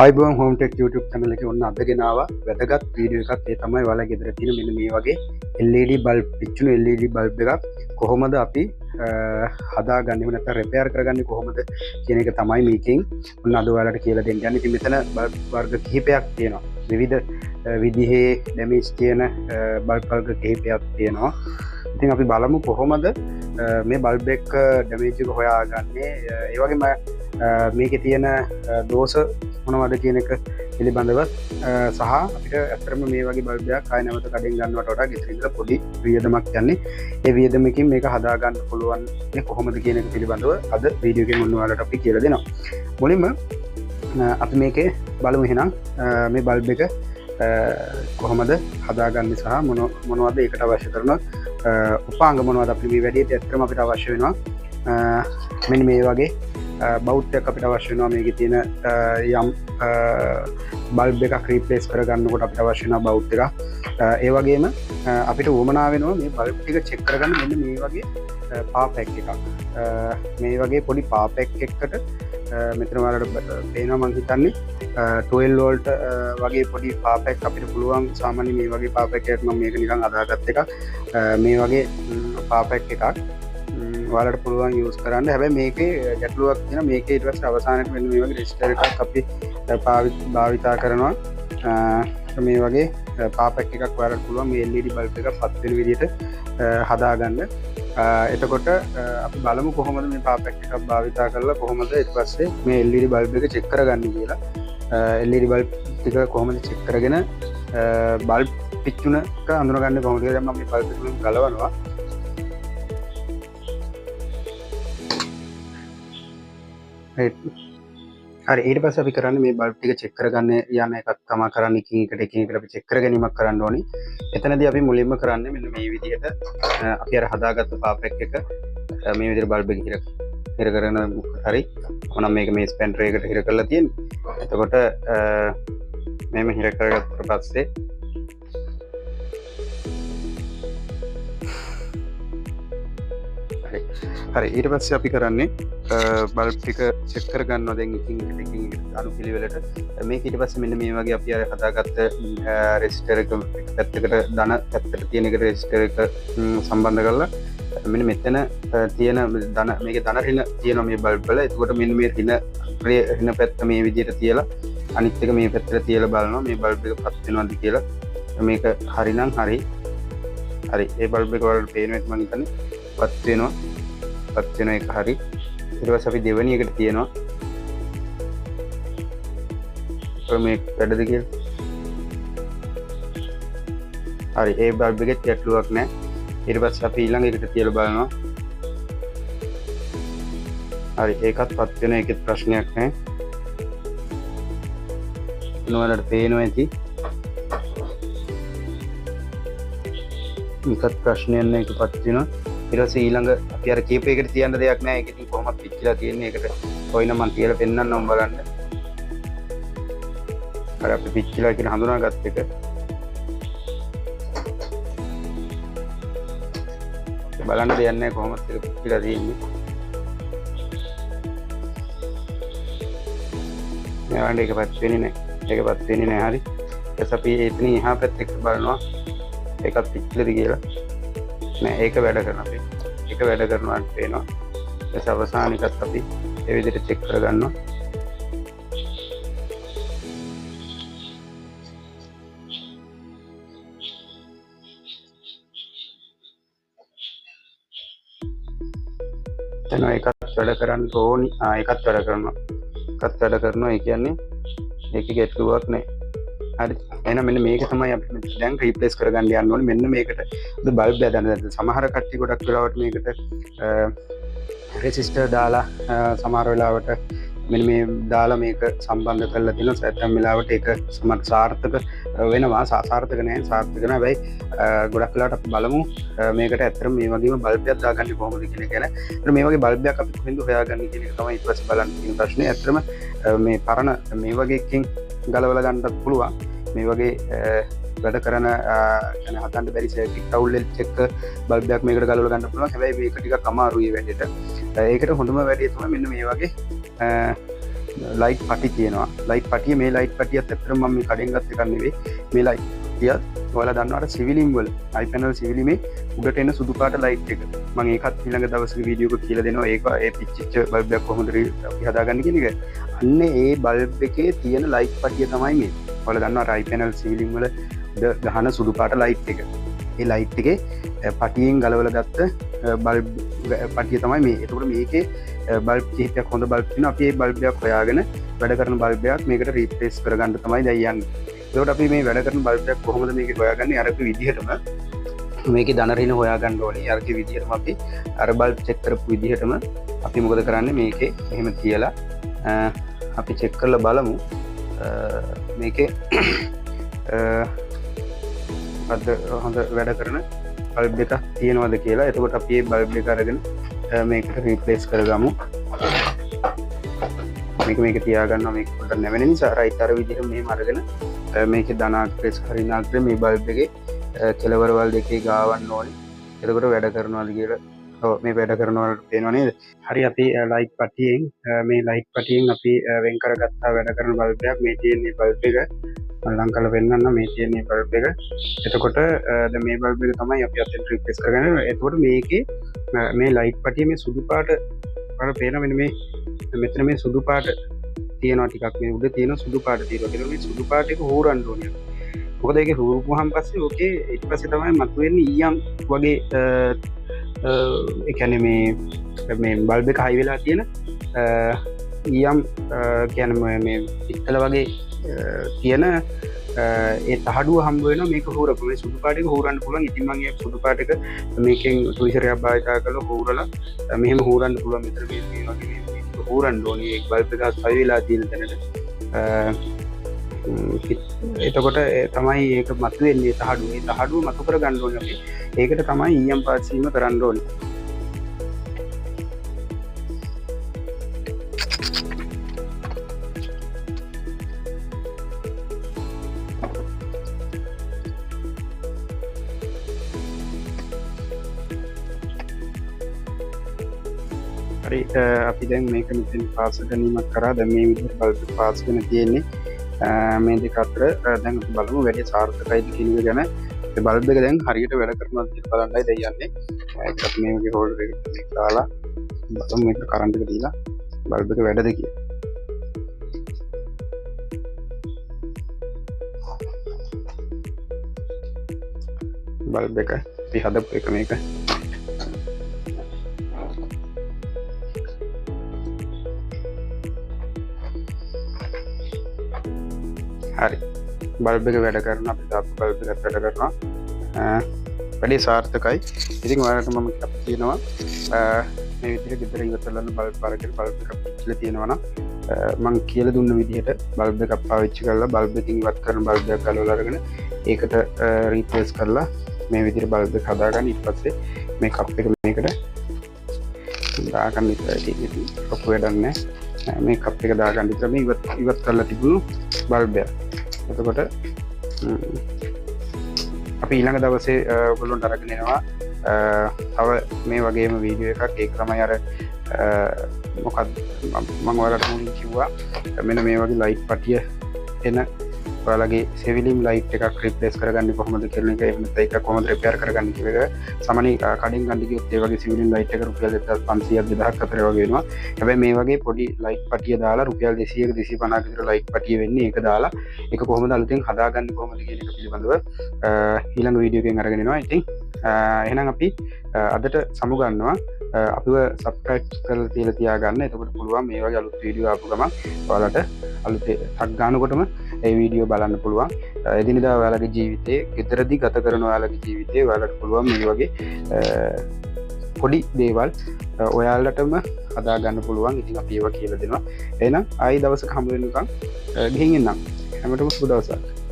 iBoom Home Tech YouTube channel එකේ ඔන්න අද ගෙනාවා වැදගත් වීඩියෝ එකක්. ඒ තමයි ඔයාලා ගෙදර තියෙන මෙන්න මේ වගේ LED bulb පිච්චුණු LED bulb එකක් කොහොමද අපි හදාගන්නේ නැත්නම් රිපෙයාර් කරගන්නේ කොහොමද කියන එක තමයි මේකෙන් ඔන්න අද ඔයාලට කියලා දෙන්න යන්නේ. ඉතින් මෙතන bulb වර්ග කිහිපයක් තියෙනවා. විවිධ විදිහේ damage තියෙන bulb වර්ග කිහිපයක් තියෙනවා. ඉතින් අපි බලමු කොහොමද මේ bulb එක damage එක හොයාගන්නේ. ඒ වගේම මේකේ තියෙන දෝෂ මොනවද කියන එක පිළිබඳව සහ අපිට ඇත්තටම මේ වගේ බල්බ් එකක් ආයෙ නැවත කඩෙන් ගන්නවට වඩා ගෙදර ඉඳලා පොඩි වියදමක් යන්නේ. ඒ වියදමකින් මේක හදා ගන්න පුළුවන් කොහොමද කියන එක පිළිබඳව අද වීඩියෝ එකෙන් ඔන්න ඔයාලට අපි කියලා දෙනවා. මුලින්ම අපි මේකේ බලමු එහෙනම් මේ බල්බ් එක කොහොමද හදාගන්නේ සහ මොනවද ඒකට අවශ්‍ය කරන උපාංග මොනවද අපි මේ වැඩේට ඇත්තටම අපිට අවශ්‍ය වෙනවා. මෙන්න මේ වගේ බෞද්ධයක් අපිට අවශ්‍ය වෙනවා. මේකේ තියෙන යම් බල්බ් එකක් රීප්ලේස් කරගන්නකොට අපිට අවශ්‍ය වෙනවා බෞද්ධ එකක්. ඒ වගේම අපිට උවමනා වෙනවා මේ බල්බ් ටික චෙක් කරගන්න මෙන්න මේ වගේ පා පැක් එකක්. මේ වගේ පොඩි පා පැක් එකකට මෙතන ඔයාලට පේනවා මම හිතන්නේ 12 වෝල්ට් වගේ පොඩි පා පැක් අපිට පුළුවන්. සාමාන්‍ය මේ වගේ පා පැක් එකක් මම මේක නිකන් අදාගත් එකක්. මේ වගේ පා පැක් එකක් ඔයාලට පුළුවන් යූස් කරන්න. හැබැයි මේකේ ගැටලුවක් තියෙනවා. මේකේ ඊට පස්සේ අවසානයේ මෙන්න මේ වගේ රෙසිස්ටර් එකක් අපි භාවිතා කරනවා. මේ වගේ පා පැක් එකක් ඔයාලට පුළුවන් මේ LED බල්බ් එක පත් වෙන විදිහට හදාගන්න. එතකොට අපි බලමු කොහොමද මේ පා පැක් එකක් භාවිතා කරලා කොහොමද ඊට පස්සේ මේ LED බල්බ් එක චෙක් කරගන්නේ කියලා. LED බල්බ් ටික කොහොමද චෙක් කරගෙන බල්බ් පිච්චුණක අඳුනගන්නේ කොහොමද කියලා දැන් මම මේ බල්බ් එක ගලවනවා. හරි, ඊට පස්සේ අපි කරන්නේ මේ බල්බ් ටික චෙක් කරගන්න යන එකක් තමයි කරන්නේ. එකින් එකට අපි චෙක් කර ගැනීමක් කරන්න ඕනේ. එතනදී අපි මුලින්ම කරන්නේ මෙන්න මේ විදිහට අපි අර හදාගත්ත පා පැක් එක මේ විදිහට බල්බ් එක හිර කරන හරි මොනම් මේක මේ ස්පැන් ට්‍රේ එකට හිර කරලා තියෙන්නේ. එතකොට මේම හිර කරගත්තට පස්සේ හරි, ඊට පස්සේ අපි කරන්නේ බල්බ් ටික චෙක් කරගන්නවා. දැන් එකින් එකට අනුපිළිවෙලට මේක ඊට පස්සේ මෙන්න මේ වගේ අපි අර හදාගත්ත රෙසිස්ටර් එක පැත්තකට ධන පැත්තට තියෙන එක රෙසිස්ටර් එක සම්බන්ධ කරලා මෙන්න මෙතන තියෙන ධන මේකේ ධන ඍණ තියෙනවා මේ බල්බ් වල. එතකොට මෙන්න මේ ඍණ පැත්ත මේ විදිහට තියලා අනිත් එක මේ පැත්තට තියලා බලනවා මේ බල්බ් එක පත් වෙනවද කියලා. මේක හරිනම් හරි. ඒ බල්බ් එක වලට පේනවා මම හිතන්නේ පත් වෙනවා. පත් වෙන එක හරි. ඊට පස්සේ අපි දෙවෙනි එකට තියනවා මේ වැඩද කියලා. හරි, ඒ බල්බ් එකේ ගැටලුවක් නැහැ. ඊට පස්සේ අපි ඊළඟ එකට තියලා බලනවා. හරි, ඒකත් පත් වෙන එකෙත් ප්‍රශ්නයක් නැහැ. මොනවලට පේනවා ඇති. ඒකත් ප්‍රශ්නයක් නැහැ. ඒක පත් වෙනවා. ඊට පස්සේ ඊළඟ අපි අර කීප එකට තියන්න දෙයක් නැහැ. ඒක ඉතින් කොහොමද පිච්චිලා තියෙන්නේ. ඒකට කොයිනම් මම තියලා පෙන්නන්නම් බලන්න. අර අපි පිච්චිලා කියන හඳුනාගත් එක බලන්න දෙයක් නැහැ කොහොමද ඒක පිච්චිලා තියෙන්නේ. නෑ ඒක පත් වෙන්නේ නැහැ. ඒක පත් වෙන්නේ නැහැ. හරි, ඊට අපි එතනින් එහා පැත්තට බලනවා ඒකත් පිච්චිලාද කියලා. නෑ, ඒක වැඩ කරනවා. ඒක වැඩ කරනවා පේනවා. ඊට අවසානිකත් අපි ඒ විදිහට චෙක් කරගන්නවා. එතන ඒකත් වැඩ කරන්න ඕනි. ඒකත් වැඩ කරනවා. ඒ කියන්නේ ඒකේ ගැටලුවක් නෑ. හරි, එහෙනම් මෙන්න මේක තමයි අපි දැන් රීප්ලේස් කරගන්න යන්න ඕනේ. මෙන්න මේකට බල්බ් හදන්න. සමහර කට්ටිය ගොඩක් වෙලාවට මේකට රෙසිස්ටර් දාලා සමහර වෙලාවට මෙන්න මේ දාලා මේක සම්බන්ධ කරලා තියෙනවා. සැතම් වෙලාවට ඒක සමහර සාර්ථක වෙනවා. සාර්ථක නැහැ. හැබැයි ගොඩක් වෙලාවට අපි බලමු මේකට ඇත්තටම මේ වගේම බල්බ් එකක් දාගන්නේ කොහොමද කියන එක ගැන. මේ වගේ බල්බ් එකක් අපි කොහෙන්ද හොයාගන්නේ කියන එක තමයි ඊට පස්සේ බලන්න තියෙන ප්‍රශ්නේ. ඇත්තටම මේ පරණ මේ වගේ එකකින් ගලවලා ගන්නත් පුළුවන්. මේ වගේ වැඩ කරන හතන්ට බැරි ටවුල් චෙක් බල්බ් එකක් මේකට ගලවලා ගන්න පුළුවන්. හැබැයි මේක ටිකක් අමාරුයි වැඩේට. ඒකට හොඳම වැඩේ තමයි මෙන්න මේ වගේ ලයිට් පටි තියෙනවා. ලයිට් පටිය මේ ලයිට් පටියත් ඇත්තටම මම මේ කඩෙන් ගත්ත එකක් නෙවෙයි. මේ ලයිට් පටියත් ඔයාලා දන්නවට සිවිලිම් වල iPanel සිවිලිමේ උඩට එන සුදු පාට ලයිට් එක. මම ඒකත් ඊළඟ දවසක වීඩියෝ එකක කියලා දෙනවා. ඒක ඒ පිච්චිච්ච බල්බ් එකක් කොහොමද අපි හදාගන්නේ කියන එක. අන්න ඒ බල්බ් එකේ තියෙන ලයිට් පටිය තමයි මේ. ඔයාලා දන්නවා iPanel සිවිලිම් වල ගහන සුදු පාට ලයිට් එක. ඒ ලයිට් එකේ පටියෙන් ගලවලා ගත්ත බල්බ් පටිය තමයි මේ. එතකොට මේකේ බල්බ් කිහිපයක් හොඳ බල්බ් තියෙනවා. අපි මේ බල්බ් එකක් හොයාගෙන වැඩ කරන බල්බ් එකක් මේකට රීප්ලේස් කරගන්න තමයි දැන් යන්නේ. එතකොට අපි මේ වැඩ කරන බල්බ් එකක් කොහොමද මේක හොයාගන්නේ? අර විදිහටම මේකේ ධන ඍණ හොයාගන්න ඕනේ. අර විදිහටම අපි අර බල්බ් චෙක් කරපු විදිහටම අපි මොකද කරන්නේ? මේකේ එහෙම තියලා අපි චෙක් කරලා බලමු මේකේ අද හොඳ වැඩ කරන බල්බ් එකක් තියෙනවද කියලා. එතකොට අපි මේ බල්බ් එක අරගෙන මේකට රීප්ලේස් කරගමු. මේක තියාගන්නවා. මේක පොඩ්ඩක් නැවෙන නිසා රයිට් අර විදිහට මෙහෙම අරගෙන මේකේ ධනාග්‍රේස් හරිනාග්‍රේ මේ බල්බ් එකේ කෙලවරවල් දෙකේ ගාවන්න ඕනේ. එතකොට වැඩ කරනවාද කියලා. ඔව් මේ වැඩ කරනවා පේනව නේද? හරි අපි ලයිට් පටියෙන් මේ ලයිට් පටියෙන් අපි වෙන් කරගත්තා වැඩ කරන බල්බ් එකක්. මේ තියෙන මේ බල්බ් එක මම ලං කරලා පෙන්නන්න. මේ තියෙන මේ බල්බ් එක. එතකොට දැන් මේ බල්බ් එක තමයි අපි අතෙන් රීප්ලේස් කරගන්නේ. එතකොට මේකේ මේ ලයිට් පටිය මේ සුදු පාට වල පේන මෙතන මේ සුදු පාට තියෙනවා ටිකක්. මේ උඩ තියෙන සුදු පාට තියෙනවා. ඒක මේ සුදු පාට එක හොරන්න ඕනේ. මොකද ඒක හොරුපුවාන් පස්සේ ඕකේ ඊට පස්සේ තමයි මතුවෙන්නේ ඊයම් වගේ ඒ කියන්නේ මේ බල්බ් එක හයි වෙලා තියෙන ඊයම් කියන්නේ මේ පිත්තල වගේ තියෙන ඒ තහඩුව හම්බ වෙනවා. මේක හොරපු මේ සුදු පාට එක හොරන්න පුළුවන්. ඉතින් මම මේ සුදු පාට එක මේකෙන් තුයිසරයක් භාවිතා කරලා හොරලා මෙහෙම හොරන්න පුළුවන්. මෙතන මේ වගේ මේ හොරන්න ඕනේ. ඒ බල්බ් එක හයි වෙලා තියෙන තැනට එතකොට තමයි ඒක මතුවෙන්නේ තහඩුව. මේ තහඩුව මතු කර ගන්න ඕනේ අපි. ඒකට තමයි ඊයම් පාස් වීම කරන්න ඕනේ. හරි අපි දැන් මේක මෙතන පාස් ගැනීමක් කරා. දැන් මේ විදිහට බල්බ් පාස් වෙන තියෙන්නේ. මේ දෙක අතර දැන් අපි බලමු වැඩි සාර්ථකයිද කියන එක ගැන. ඒ බල්බ් එක දැන් හරියට වැඩ කරනවද කියලා බලන්නයි දැන් යන්නේ. ඒකත් මේ වගේ හෝල්ඩර් එකකට දාලා බලමු මේක කරන්ට් එක දීලා බල්බ් එක වැඩද කියලා. බල්බ් එක අපි හදපු එක මේක. හරි බල්බ් එක වැඩ කරන අපි දාපු බල්බ් එකත් වැඩ කරනවා. වැඩි සාර්ථකයි. ඉතින් ඔයාලට මම කියනවා මේ විදිහට ගෙදර ඉවතලන බල්බ් අරගෙන බල්බ් එකක් පිටිලා තියෙනවා නම් මම කියලා දුන්න විදිහට බල්බ් එකක් පාවිච්චි කරලා බල්බ් එකකින් ඉවත් කරන බල්බ් එකක් ගලවලා අරගෙන ඒකට රීප්ලේස් කරලා මේ විදිහට බල්බ් එක හදාගන්න. ඊට පස්සේ මේ කප් එක මේකට දාගන්න විතරයි තියෙන්නේ. ලොකු වැඩක් නැහැ. මේ කප් එක දාගන්න විතර මේ ඉවත් කරලා තිබුණු බල්බ් එක. එතකොට අපි ඊළඟ දවසේ ඔයගොල්ලන්ට අරගෙන එනවා තව මේ වගේම වීඩියෝ එකක්. ඒක තමයි අර මොකක්ද මම ඔයාලට මුලින් කිව්වා මෙන්න මේ වගේ ලයිට් පටිය එන ඔයාලගේ සෙවිලිම් ලයිට් එකක් රිප්ලේස් කරගන්නේ කොහොමද කියන එක. එහෙම නැත්නම් ඒක කොහොමද රිපෙයාර් කරගන්නේ කියන එක. සාමාන්‍ය කඩින් ගන්න ගියොත් ඒ වගේ සිවිලිම් ලයිට් එක රුපියල් 1500ක් 2000ක් අතර වගේ වෙනවා. හැබැයි මේ වගේ පොඩි ලයිට් පටිය දාලා රුපියල් 200ක 250ක විතර ලයිට් පටිය වෙන්නේ. ඒක දාලා ඒක කොහොමද අලුතෙන් හදාගන්නේ කොහොමද කියන එක පිළිබඳව ඊළඟ වීඩියෝ එකෙන් අරගෙන එනවා. ඉතින් එහෙනම් අපි අදට සමුගන්නවා. අපිව සබ්ස්ක්‍රයිබ් කරලා තියලා තියාගන්න. එතකොට පුළුවන් මේ වගේ අලුත් වීඩියෝ ආපු ගමන් ඔයාලට අලුත් ටක් ගන්නකොටම ඒ වීඩියෝ බලන්න පුළුවන්. එදිනෙදා ඔයාලගේ ජීවිතේ ගෙදරදී ගත කරන ඔයාලගේ ජීවිතේ ඔයාලට පුළුවන් මේ වගේ පොඩි දේවල් ඔයාලටම හදා ගන්න පුළුවන්. ඉතින් අපි ඒවා කියලා දෙනවා. එහෙනම් ආයි දවසක හමු වෙනකම් ගිහින් එන්නම්. හැමෝටම සුබ දවසක්.